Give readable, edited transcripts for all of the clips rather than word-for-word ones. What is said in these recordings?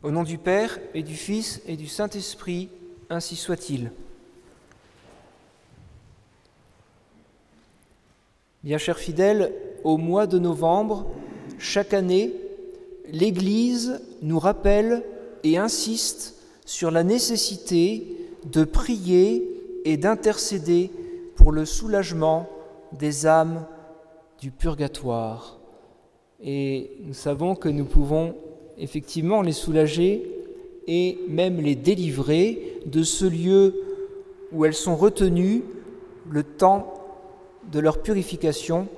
Au nom du Père et du Fils et du Saint-Esprit, ainsi soit-il. Bien chers fidèles, au mois de novembre, chaque année, l'Église nous rappelle et insiste sur la nécessité de prier et d'intercéder pour le soulagement des âmes du purgatoire. Et nous savons que nous pouvons effectivement les soulager et même les délivrer de ce lieu où elles sont retenues le temps de leur purification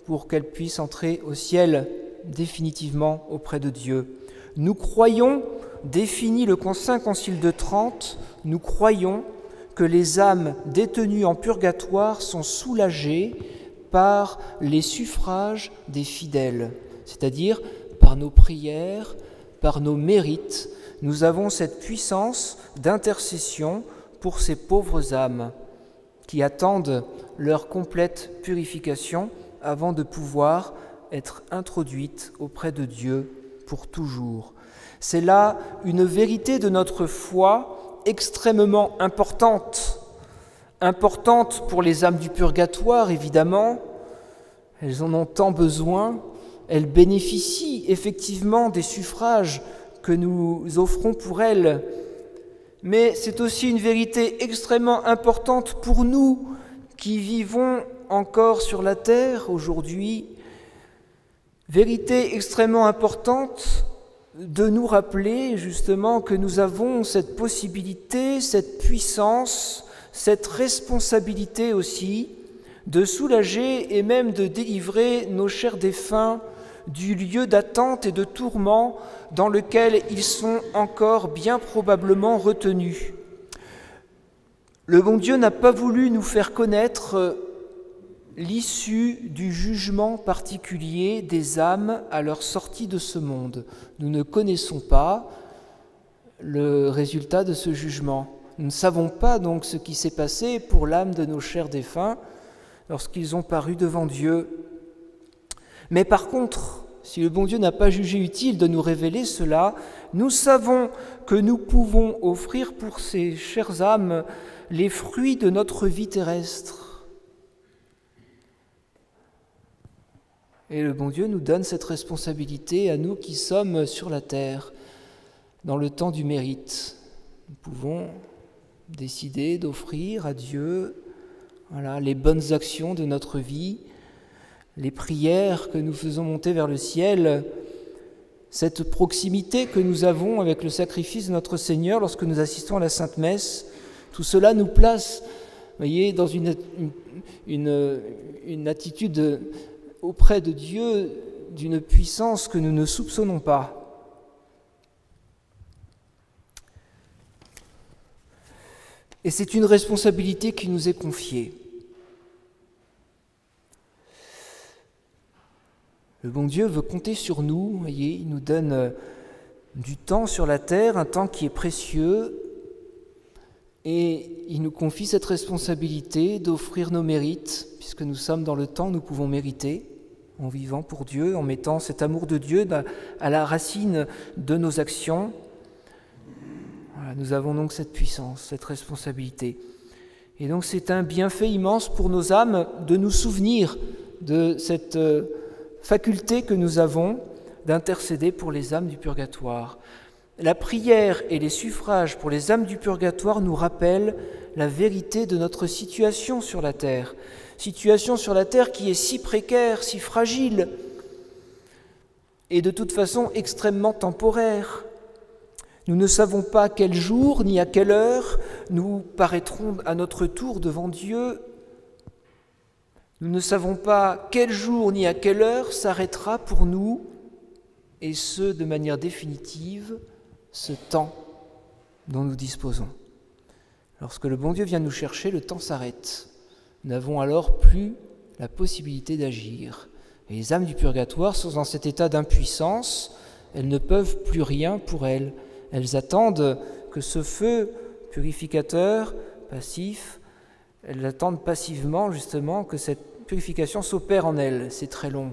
pour qu'elles puissent entrer au ciel définitivement auprès de Dieu. Nous croyons, définit le Saint Concile de Trente, nous croyons que les âmes détenues en purgatoire sont soulagées par les suffrages des fidèles, c'est-à-dire par nos prières, par nos mérites. Nous avons cette puissance d'intercession pour ces pauvres âmes qui attendent leur complète purification avant de pouvoir être introduites auprès de Dieu pour toujours. C'est là une vérité de notre foi extrêmement importante pour les âmes du purgatoire, évidemment. Elles en ont tant besoin, elles bénéficient effectivement des suffrages que nous offrons pour elles, mais c'est aussi une vérité extrêmement importante pour nous qui vivons encore sur la terre aujourd'hui, vérité extrêmement importante de nous rappeler justement que nous avons cette possibilité, cette puissance, cette responsabilité aussi de soulager et même de délivrer nos chers défunts du lieu d'attente et de tourment dans lequel ils sont encore bien probablement retenus. Le bon Dieu n'a pas voulu nous faire connaître l'issue du jugement particulier des âmes à leur sortie de ce monde. Nous ne connaissons pas le résultat de ce jugement. Nous ne savons pas donc ce qui s'est passé pour l'âme de nos chers défunts lorsqu'ils ont paru devant Dieu. Mais par contre, si le bon Dieu n'a pas jugé utile de nous révéler cela, nous savons que nous pouvons offrir pour ces chères âmes les fruits de notre vie terrestre. Et le bon Dieu nous donne cette responsabilité à nous qui sommes sur la terre, dans le temps du mérite. Nous pouvons décider d'offrir à Dieu les bonnes actions de notre vie, les prières que nous faisons monter vers le ciel, cette proximité que nous avons avec le sacrifice de notre Seigneur lorsque nous assistons à la Sainte Messe. Tout cela nous place, voyez, dans une attitude auprès de Dieu d'une puissance que nous ne soupçonnons pas. Et c'est une responsabilité qui nous est confiée. Le bon Dieu veut compter sur nous, voyez, il nous donne du temps sur la terre, un temps qui est précieux, et il nous confie cette responsabilité d'offrir nos mérites, puisque nous sommes dans le temps, nous pouvons mériter, en vivant pour Dieu, en mettant cet amour de Dieu à la racine de nos actions. Voilà, nous avons donc cette puissance, cette responsabilité. Et donc c'est un bienfait immense pour nos âmes de nous souvenir de cette faculté que nous avons d'intercéder pour les âmes du purgatoire. La prière et les suffrages pour les âmes du purgatoire nous rappellent la vérité de notre situation sur la terre. Situation sur la terre qui est si précaire, si fragile, et de toute façon extrêmement temporaire. Nous ne savons pas quel jour ni à quelle heure nous paraîtrons à notre tour devant Dieu. Nous ne savons pas quel jour ni à quelle heure s'arrêtera pour nous, et ce, de manière définitive, ce temps dont nous disposons. Lorsque le bon Dieu vient nous chercher, le temps s'arrête. Nous n'avons alors plus la possibilité d'agir. Et les âmes du purgatoire sont dans cet état d'impuissance, elles ne peuvent plus rien pour elles. Elles attendent que ce feu purificateur, passif, elles attendent passivement justement que cette purification s'opère en elles. C'est très long.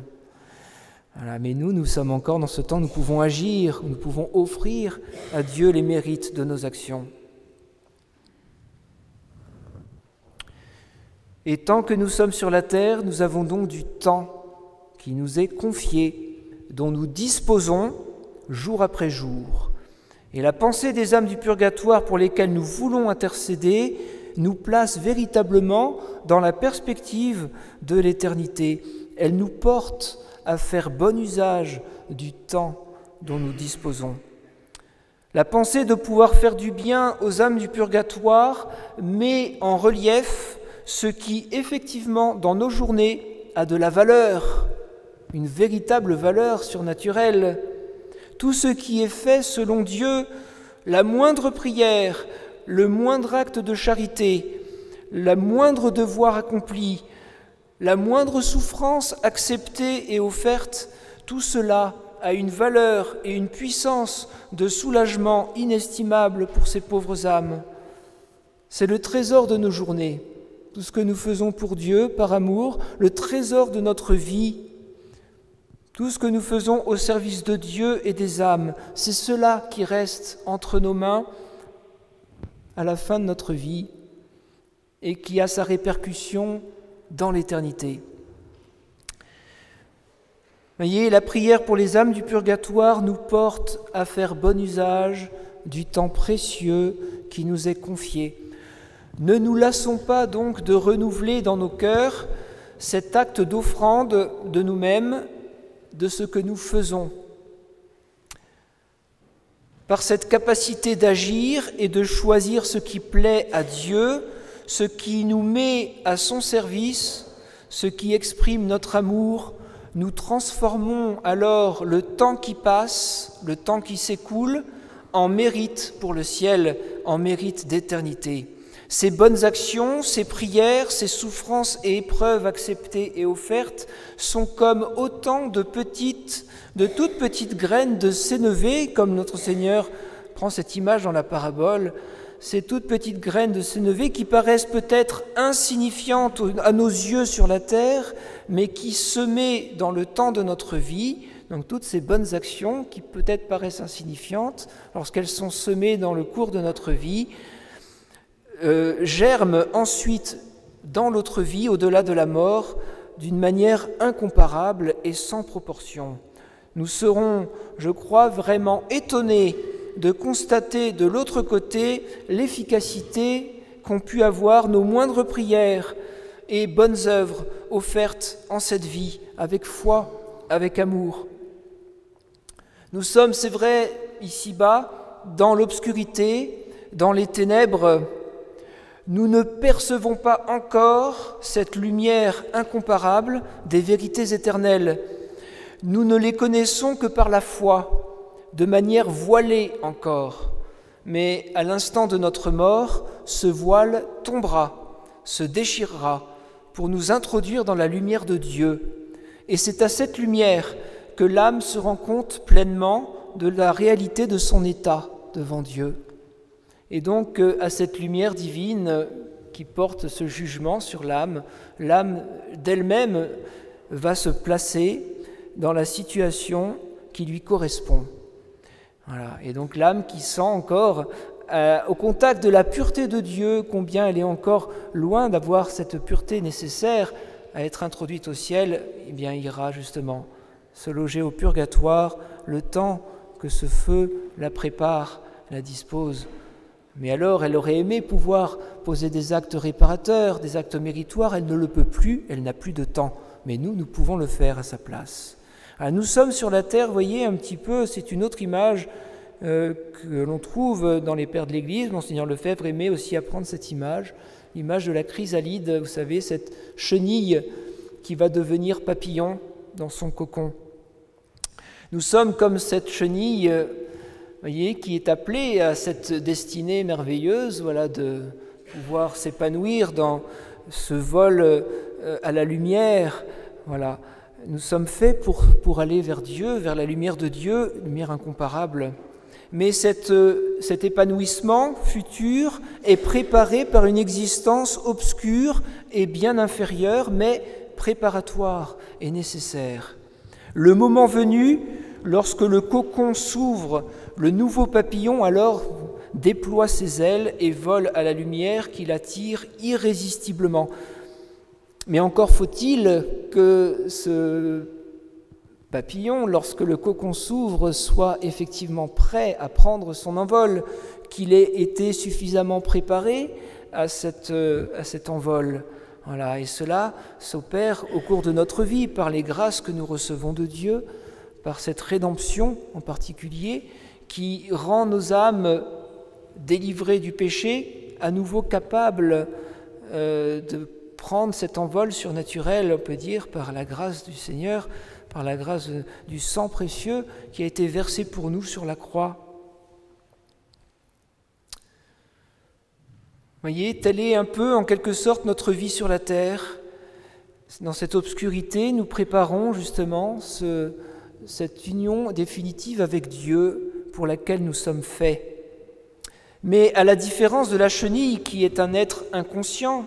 Voilà, mais nous sommes encore dans ce temps, nous pouvons agir, nous pouvons offrir à Dieu les mérites de nos actions. Et tant que nous sommes sur la terre, nous avons donc du temps qui nous est confié, dont nous disposons jour après jour. Et la pensée des âmes du purgatoire pour lesquelles nous voulons intercéder nous place véritablement dans la perspective de l'éternité. Elle nous porte à faire bon usage du temps dont nous disposons. La pensée de pouvoir faire du bien aux âmes du purgatoire met en relief ce qui, effectivement, dans nos journées, a de la valeur, une véritable valeur surnaturelle. Tout ce qui est fait selon Dieu, la moindre prière, le moindre acte de charité, la moindre devoir accompli, la moindre souffrance acceptée et offerte, tout cela a une valeur et une puissance de soulagement inestimable pour ces pauvres âmes. C'est le trésor de nos journées. Tout ce que nous faisons pour Dieu, par amour, le trésor de notre vie, tout ce que nous faisons au service de Dieu et des âmes, c'est cela qui reste entre nos mains à la fin de notre vie et qui a sa répercussion dans l'éternité. Voyez, la prière pour les âmes du purgatoire nous porte à faire bon usage du temps précieux qui nous est confié. Ne nous lassons pas donc de renouveler dans nos cœurs cet acte d'offrande de nous-mêmes, de ce que nous faisons. Par cette capacité d'agir et de choisir ce qui plaît à Dieu, ce qui nous met à son service, ce qui exprime notre amour, nous transformons alors le temps qui passe, le temps qui s'écoule, en mérite pour le ciel, en mérite d'éternité. Ces bonnes actions, ces prières, ces souffrances et épreuves acceptées et offertes sont comme autant de toutes petites graines de sénévé, comme notre Seigneur prend cette image dans la parabole, ces toutes petites graines de sénévé qui paraissent peut-être insignifiantes à nos yeux sur la terre, mais qui semées dans le temps de notre vie, donc toutes ces bonnes actions qui peut-être paraissent insignifiantes, lorsqu'elles sont semées dans le cours de notre vie, germent ensuite dans l'autre vie, au-delà de la mort, d'une manière incomparable et sans proportion. Nous serons, je crois, vraiment étonnés de constater de l'autre côté l'efficacité qu'ont pu avoir nos moindres prières et bonnes œuvres offertes en cette vie, avec foi, avec amour. Nous sommes, c'est vrai, ici-bas, dans l'obscurité, dans les ténèbres. Nous ne percevons pas encore cette lumière incomparable des vérités éternelles. Nous ne les connaissons que par la foi, de manière voilée encore. Mais à l'instant de notre mort, ce voile tombera, se déchirera, pour nous introduire dans la lumière de Dieu. Et c'est à cette lumière que l'âme se rend compte pleinement de la réalité de son état devant Dieu. Et donc, à cette lumière divine qui porte ce jugement sur l'âme, l'âme d'elle-même va se placer dans la situation qui lui correspond. Voilà. Et donc l'âme qui sent encore, au contact de la pureté de Dieu, combien elle est encore loin d'avoir cette pureté nécessaire à être introduite au ciel, eh bien ira justement se loger au purgatoire le temps que ce feu la prépare, la dispose. Mais alors, elle aurait aimé pouvoir poser des actes réparateurs, des actes méritoires, elle ne le peut plus, elle n'a plus de temps. Mais nous pouvons le faire à sa place. Alors, nous sommes sur la terre, vous voyez, un petit peu, c'est une autre image que l'on trouve dans les pères de l'Église. Monseigneur Lefebvre aimait aussi apprendre cette image, l'image de la chrysalide, vous savez, cette chenille qui va devenir papillon dans son cocon. Nous sommes comme cette chenille, voyez, qui est appelée à cette destinée merveilleuse, voilà, de pouvoir s'épanouir dans ce vol à la lumière. Voilà. Nous sommes faits pour aller vers Dieu, vers la lumière de Dieu, lumière incomparable. Mais cet épanouissement futur est préparé par une existence obscure et bien inférieure, mais préparatoire et nécessaire. Le moment venu, lorsque le cocon s'ouvre, le nouveau papillon alors déploie ses ailes et vole à la lumière qui l'attire irrésistiblement. Mais encore faut-il que ce papillon, lorsque le cocon s'ouvre, soit effectivement prêt à prendre son envol, qu'il ait été suffisamment préparé à cet envol. Voilà, et cela s'opère au cours de notre vie par les grâces que nous recevons de Dieu, par cette rédemption en particulier, qui rend nos âmes délivrées du péché, à nouveau capables de prendre cet envol surnaturel, on peut dire, par la grâce du Seigneur, par la grâce du sang précieux qui a été versé pour nous sur la croix. Voyez, telle est un peu, en quelque sorte, notre vie sur la terre. Dans cette obscurité, nous préparons justement cette union définitive avec Dieu pour laquelle nous sommes faits. Mais à la différence de la chenille qui est un être inconscient,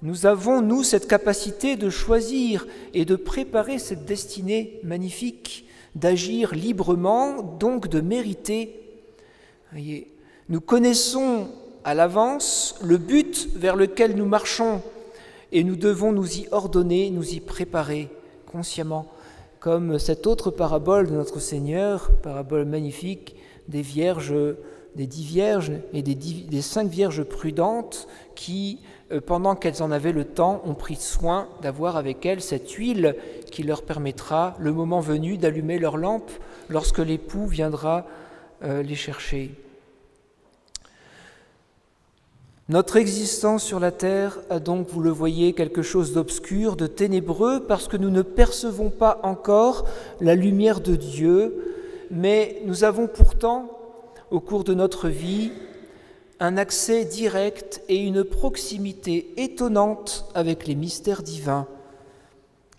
nous avons, nous, cette capacité de choisir et de préparer cette destinée magnifique, d'agir librement, donc de mériter. Voyez, nous connaissons à l'avance le but vers lequel nous marchons et nous devons nous y ordonner, nous y préparer consciemment, comme cette autre parabole de notre Seigneur, parabole magnifique des vierges, des 10 vierges et des 5 vierges prudentes qui, pendant qu'elles en avaient le temps, ont pris soin d'avoir avec elles cette huile qui leur permettra, le moment venu, d'allumer leur lampe lorsque l'époux viendra les chercher. Notre existence sur la terre a donc, vous le voyez, quelque chose d'obscur, de ténébreux, parce que nous ne percevons pas encore la lumière de Dieu, mais nous avons pourtant, au cours de notre vie, un accès direct et une proximité étonnante avec les mystères divins,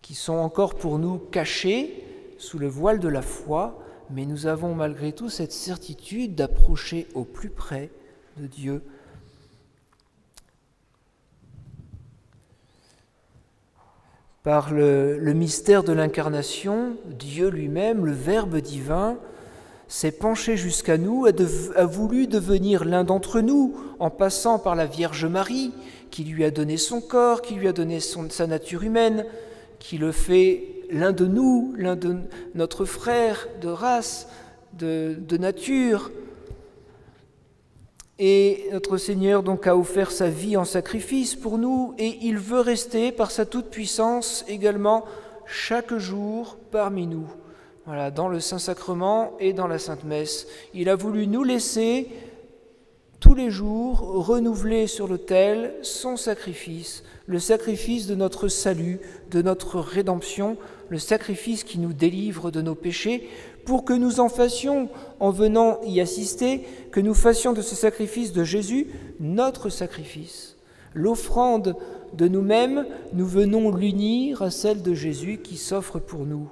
qui sont encore pour nous cachés sous le voile de la foi, mais nous avons malgré tout cette certitude d'approcher au plus près de Dieu. Par le mystère de l'incarnation, Dieu lui-même, le Verbe divin, s'est penché jusqu'à nous, a voulu devenir l'un d'entre nous en passant par la Vierge Marie, qui lui a donné son corps, qui lui a donné sa nature humaine, qui le fait l'un de nous, l'un de notre frère de race, de nature. Et notre Seigneur donc a offert sa vie en sacrifice pour nous et il veut rester par sa toute-puissance également chaque jour parmi nous. Voilà, dans le Saint-Sacrement et dans la Sainte Messe. Il a voulu nous laisser tous les jours renouveler sur l'autel son sacrifice, le sacrifice de notre salut, de notre rédemption, le sacrifice qui nous délivre de nos péchés, pour que nous en fassions, en venant y assister, que nous fassions de ce sacrifice de Jésus notre sacrifice. L'offrande de nous-mêmes, nous venons l'unir à celle de Jésus qui s'offre pour nous.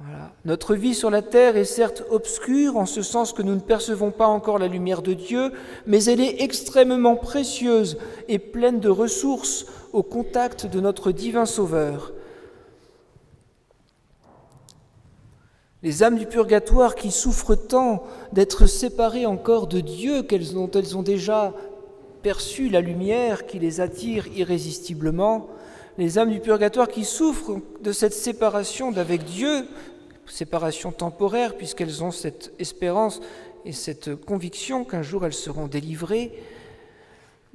Voilà. Notre vie sur la terre est certes obscure, en ce sens que nous ne percevons pas encore la lumière de Dieu, mais elle est extrêmement précieuse et pleine de ressources au contact de notre divin Sauveur. Les âmes du purgatoire qui souffrent tant d'être séparées encore de Dieu dont elles ont déjà perçu la lumière qui les attire irrésistiblement, les âmes du purgatoire qui souffrent de cette séparation d'avec Dieu, séparation temporaire puisqu'elles ont cette espérance et cette conviction qu'un jour elles seront délivrées,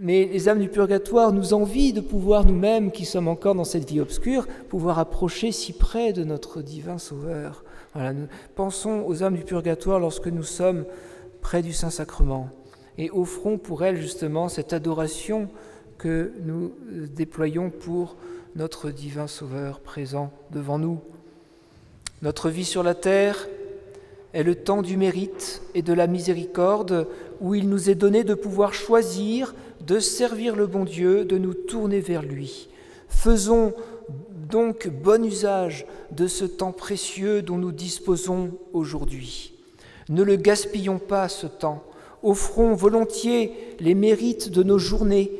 mais les âmes du purgatoire nous envient de pouvoir nous-mêmes, qui sommes encore dans cette vie obscure, pouvoir approcher si près de notre divin Sauveur. Voilà, nous pensons aux âmes du purgatoire lorsque nous sommes près du Saint-Sacrement et offrons pour elles justement cette adoration que nous déployons pour notre divin Sauveur présent devant nous. Notre vie sur la terre est le temps du mérite et de la miséricorde où il nous est donné de pouvoir choisir de servir le bon Dieu, de nous tourner vers lui. Faisons donc bon usage de ce temps précieux dont nous disposons aujourd'hui. Ne le gaspillons pas, ce temps. Offrons volontiers les mérites de nos journées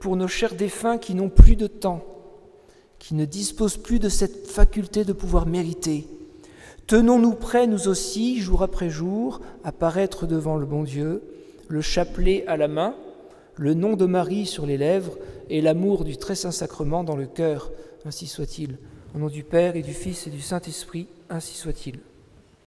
pour nos chers défunts qui n'ont plus de temps, qui ne disposent plus de cette faculté de pouvoir mériter. Tenons-nous prêts, nous aussi, jour après jour, à paraître devant le bon Dieu, le chapelet à la main, le nom de Marie sur les lèvres et l'amour du très saint sacrement dans le cœur. Ainsi soit-il. Au nom du Père et du Fils et du Saint-Esprit, ainsi soit-il.